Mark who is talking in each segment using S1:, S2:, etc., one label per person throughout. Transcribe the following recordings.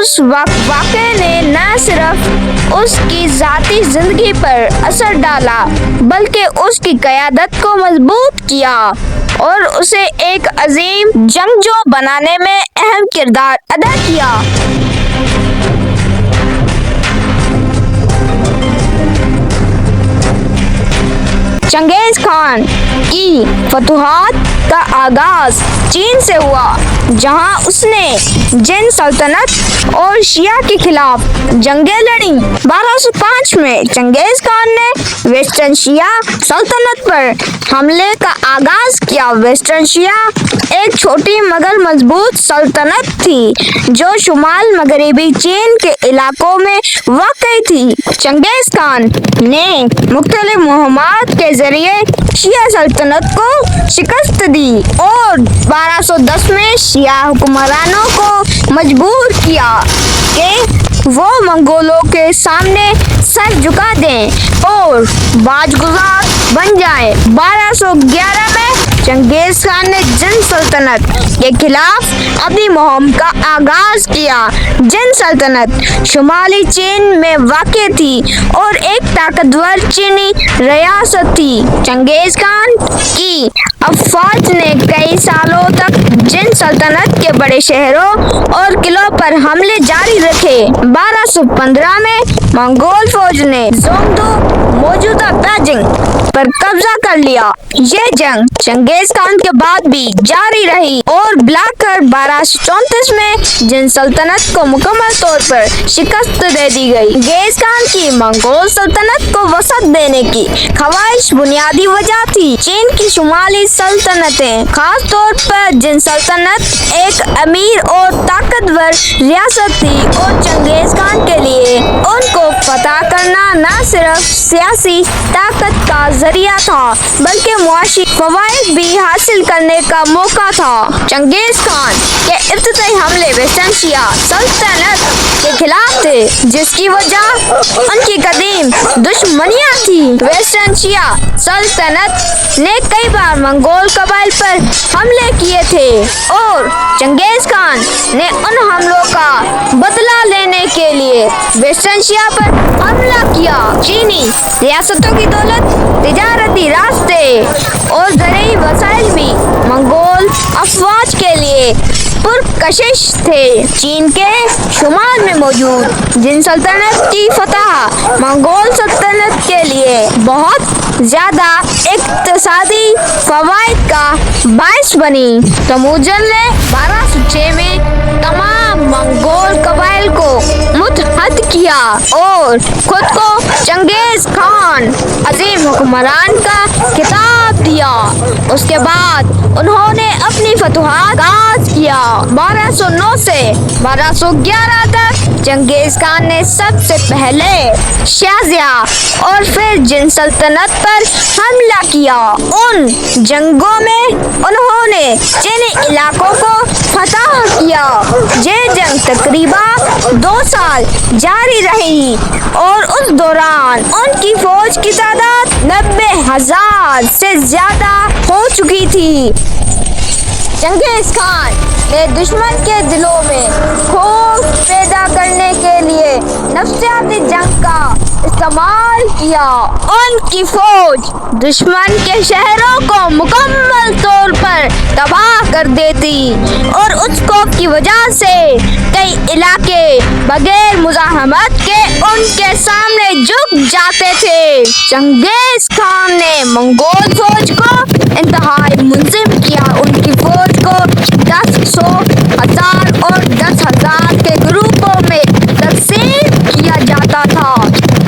S1: اس واقعے نے نہ صرف اس کی ذاتی زندگی پر اثر ڈالا بلکہ اس کی قیادت کو مضبوط کیا اور اسے ایک عظیم جنگجو بنانے میں اہم کردار ادا کیا۔ چنگیز خان کی فتوحات کا آغاز چین سے ہوا، جہاں اس نے جن سلطنت اور شیعہ کے خلاف جنگیں لڑیں۔ 1205 میں چنگیز خان نے ویسٹرن شیعہ سلطنت پر حملے کا آغاز کیا۔ ویسٹرن شیعہ ایک چھوٹی مگر مضبوط سلطنت تھی جو شمال مغربی چین کے علاقوں میں واقع تھی۔ چنگیز خان نے مختلف مہمات کے ذریعے شیعہ سلطنت کو شکست دی اور 1210 میں شیعہ حکمرانوں کو مجبور کیا کہ وہ منگولوں کے سامنے سر جھکا دیں اور باج گزار بن جائیں۔ 1211 میں چنگیز خان نے جن سلطنت کے خلاف اپنی مہم کا آغاز کیا۔ جن سلطنت شمالی چین میں واقع تھی اور ایک طاقتور چینی ریاست تھی۔ چنگیز خان کی افواج نے کئی سالوں تک جن سلطنت کے بڑے شہروں اور قلعوں پر حملے جاری رکھے۔ 1215 میں منگول فوج نے زونگدو موجودہ بیجنگ پر قبضہ کر لیا۔ یہ جنگ چنگیز خان کے بعد بھی جاری رہی اور بلاخر 1234 میں جن سلطنت کو مکمل طور پر شکست دے دی گئی۔ چنگیز خان کی منگول سلطنت کو وسعت دینے کی خواہش بنیادی وجہ تھی۔ چین کی شمالی سلطنتیں، خاص طور پر جن سلطنت، ایک امیر اور طاقتور ریاست تھی اور چنگیز خان کے لیے ان کو فتح کرنا نہ صرف سیاسی طاقت کا ذریعہ تھا بلکہ معاشی فوائد بھی حاصل کرنے کا موقع تھا۔ چنگیز خان کے ابتدائی حملے ویسٹرن شیعہ سلطنت کے خلاف تھے، جس کی وجہ ان کی قدیم دشمنیاں تھیں۔ ویسٹرن شیعہ سلطنت نے کئی بار منگول قبائل پر حملے کیے تھے اور چنگیز خان نے ان حملوں کا بدلہ لینے کے لیے ویسٹرن شیعہ پر حملہ کیا۔ چینی ریاستوں کی دولت، تجارتی راستے اور زرعی وسائل بھی منگول افواج کے لیے پرکشش تھے۔ چین کے شمال میں موجود جن سلطنت کی فتح منگول سلطنت کے لیے بہت زیادہ اقتصادی فوائد کا باعث بنی۔ تیموجن نے 1206 میں تمام منگول قبائل کو متحد کیا اور خود کو چنگیز خان عظیم حکمران کا خطاب دیا۔ اس کے بعد انہوں نے اپنی فتوحات کا آغاز کیا۔ 1209 سے 1211 تک چنگیز خان نے سب سے پہلے شازیہ اور پھر جن سلطنت پر حملہ کیا۔ ان جنگوں میں انہوں نے چینی علاقوں کو فتح کیا۔ یہ جنگ تقریباً 2 سال جاری رہی اور اس دوران ان کی فوج کی تعداد 90,000 سے زیادہ ہو چکی تھی۔ چنگیز خان نے دشمن کے دلوں میں خوف پیدا کرنے کے لیے نفسیاتی جنگ کا استعمال کیا۔ ان کی فوج دشمن کے شہروں کو مکمل طور پر تباہ کر دیتی اور اس خوف کی وجہ سے کئی علاقے بغیر مزاحمت کے ان کے سامنے جھک جاتے تھے۔ چنگیز خان نے منگول فوج کو انتہائی منظم کیا۔ ان کی فوج کو 10، 100، 1000 اور 10,000 کے گروپوں میں تقسیم کیا جاتا تھا،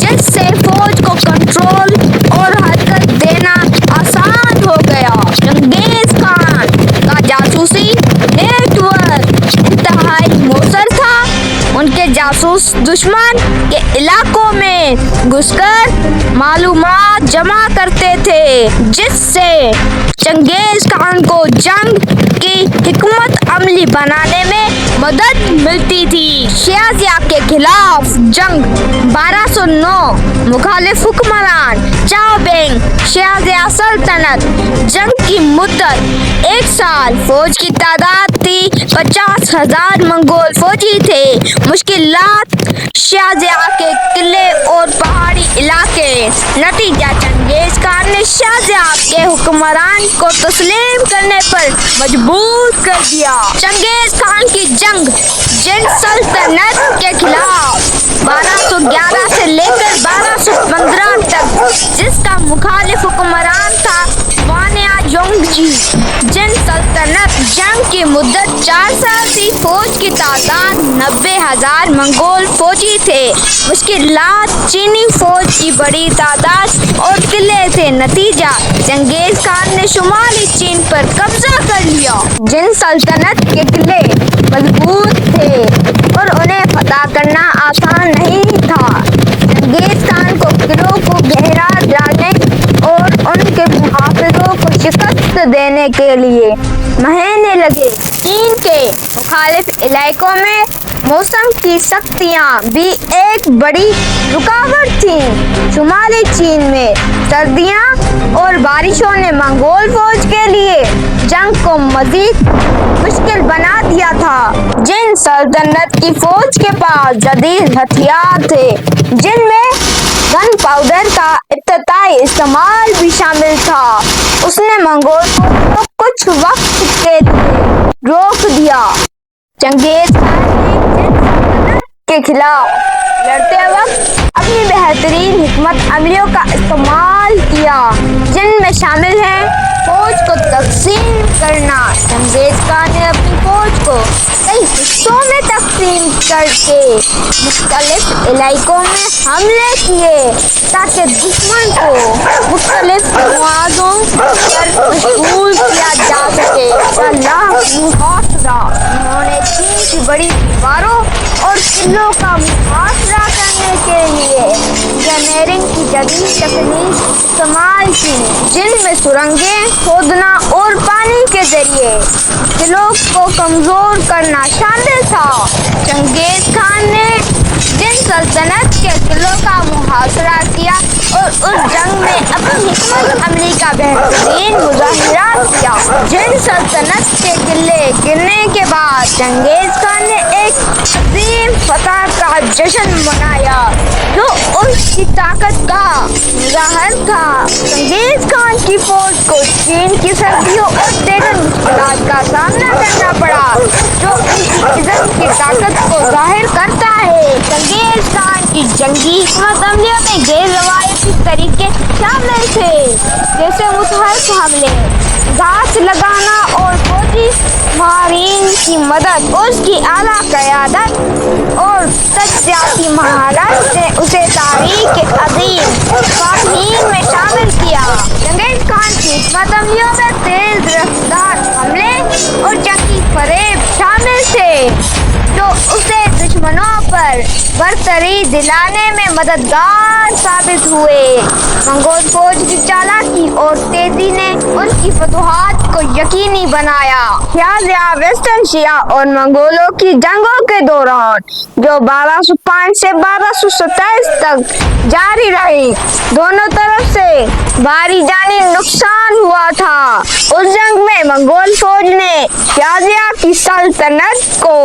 S1: جس سے فوج کو کنٹرول اور حرکت دینا آسان ہو گیا۔ چنگیز خان کا جاسوسی نیٹ ورک انتہائی مؤثر تھا۔ ان کے جاسوس دشمن کے علاقوں میں گھس کر معلومات جمع کرتے تھے، جس سے چنگیز خان کو جنگ کی حکمت عملی بنانے میں مدد ملتی تھی۔ شازیہ کے خلاف جنگ 1209 مخالف حکمران चाओबेंग शाहजहाँ सल्तनत। जंग की मुद्दत 1 साल। फौज की तादाद थी 50,000 मंगोल फौजी थे। मुश्किलात शाहजहाँ के किले और पहाड़ी इलाके। नतीजा चंगेज खान ने शाहजहाँ के हुक्मरान को तस्लीम करने पर मजबूर कर दिया। चंगेज खान की जंग जिन सल्तनत के खिलाफ 1211 से लेकर 1215 तक, जिसका मुखालिफ हुक्मरान था वानिया जोंगजी। जिन सल्तनत जंग की मुद्दत 4 साल थी। फौज की तादाद 90,000 मंगोल फौजी थे। मुश्किलात चीनी फौज की बड़ी तादाद और किले थे। नतीजा चंगेज खान ने शुमाली चीन पर कब्जा कर लिया। जिन सल्तनत के किले मजबूत थे और उन्हें फतह करना आसान नहीं था। चंगेज खान को किलों को गहरा डालने और उनके मुहाफिजों को शिकस्त देने के लिए महीने लगे। चीन के मुखालिफ इलाकों में मौसम की सख्तियाँ भी एक बड़ी रुकावट थीं। शुमाली चीन में सर्दियाँ और बारिशों ने मंगोल फौज के लिए जंग को मजीद मुश्किल बना दिया था। जिन सल्तनत की फौज के पास जदीद हथियार थे, जिनमें गन पाउडर का इब्तदाई इस्तेमाल भी शामिल था, उसने मंगोल फौज को कुछ वक्त के लिए रोक दिया। चंगेज खान ने जिन सल्तनत के खिलाफ लड़ते वक्त अपनी बेहतरीन हिकमत अमलियों का इस्तेमाल किया, जिनमें शामिल हैं फौज को तकसीम करना। चंगेज खान ने अपनी फौज को कई हिस्सों में तकसीम करके मुख्तलिफ इलाकों में हमले किए ताकि दुश्मन को मुख्तलिफ दरवाजों पर मशगूल किया जा सके। उन्होंने चीन की बड़ी दीवारों और किलों का मुहासरा करने के लिए इंजीनियरिंग की जदीद तकनीक इस्तेमाल की, जिनमें सुरंगें खोदना और पानी के जरिए किलों को कमजोर करना शामिल था। चंगेज खान ने जिन सल्तनत के किलों का मुहासरा किया और उस जंग में अपनी हिकमत अमली का बेहतरीन मुजाहिरा किया। जिन सल्तनत के किले गिरने के बाद चंगेज खान ने एक अजीम फतह का जश्न मनाया, जो उसकी ताकत का मुजाहर था। चंगेज खान की फौज को चीन की सर्दियों और तेरह मुश्किलात का सामना करना पड़ा, जो उनकी इज्जत की ताकत को जाहिर करता है। चंगेज खान की जंगी हिकमत अमलियों में गैर रवायती तरीके शामिल थे, जैसे मुतहरक हमले, घास लगाना और फौजी माहीरीन की मदद। उसकी आला क़यादत और तजज़ियाती महारत ने उसे तारीख़ के अज़ीम फ़ातहीन में शामिल किया। चंगेज खान की हिकमत अमलियों में तेज़ रफ्तार हमले और जंगी फरेब शामिल थे, जो उसे दुश्मनों पर बरतरी दिलाने में मददगार साबित हुए। मंगोल फौज की चालाकी और तेजी ने उनकी फतूहात को यकीनी बनाया। शाहजहाँ वेस्टर्न शिया और मंगोलों की जंगों के दौरान, जो 1205 से 1227 तक जारी रही, दोनों तरफ से भारी जानी नुकसान हुआ था। उस जंग में मंगोल फौज ने शाहजहाँ की सल्तनत को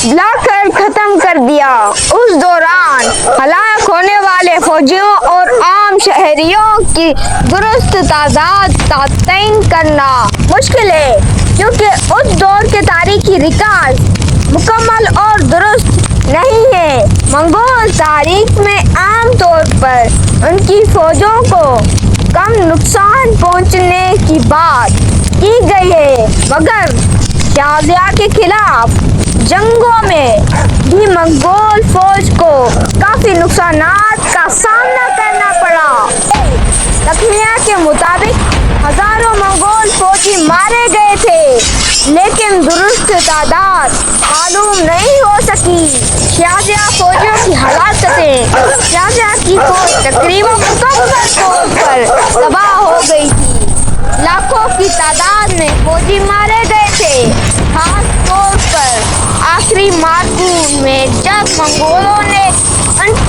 S1: लाकर खत्म कर दिया। उस दौरान हलाक होने वाले फौजियों और आम शहरियों की दुरुस्त तादाद का तयन करना मुश्किल है, क्योंकि उस दौर के तारीखी रिकॉर्ड मुकम्मल और दुरुस्त नहीं है। मंगोल तारीख में आम तौर पर उनकी फौजों को कम नुकसान पहुंचने की बात की गई है, मगर शाहजहाँ के खिलाफ जंगों में भी मंगोल फौज को काफी नुकसानात का सामना करना पड़ा। तखमिया के मुताबिक हजारों मंगोल फौजी मारे गए थे, लेकिन दुरुस्त तादाद मालूम नहीं हो सकी। शाहजहाँ फौजियों की हलाकतें, शाहजहाँ की फौज तकरीबन मुकम्मल तौर पर तबाह हो गई थी। लाखों की तादाद में फौजी मारे गए थे, खास तौर पर आखिरी मार्कू में जब मंगोलों ने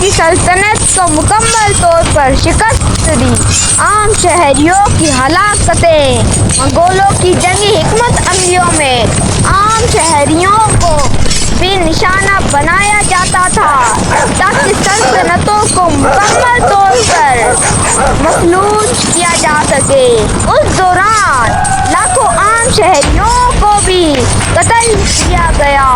S1: کی سلطنت کو مکمل طور پر شکست دی۔ عام شہریوں کی ہلاکتیں۔ منگولوں کی جنگی حکمت عملیوں میں عام شہریوں کو بھی نشانہ بنایا جاتا تھا تاکہ سلطنتوں کو مکمل طور پر مفلوج کیا جا سکے۔ اس دوران لاکھوں عام شہریوں کو بھی قتل کیا گیا۔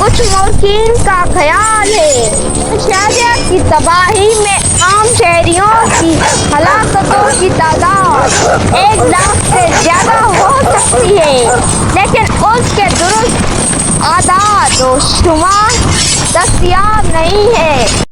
S1: کچھ مورخین کا خیال ہے کہ شہریت کی تباہی میں عام شہریوں کی ہلاکتوں کی تعداد 1 لاکھ سے زیادہ ہو سکتی ہے، لیکن اس کے درست اعداد و شمار دستیاب نہیں ہے۔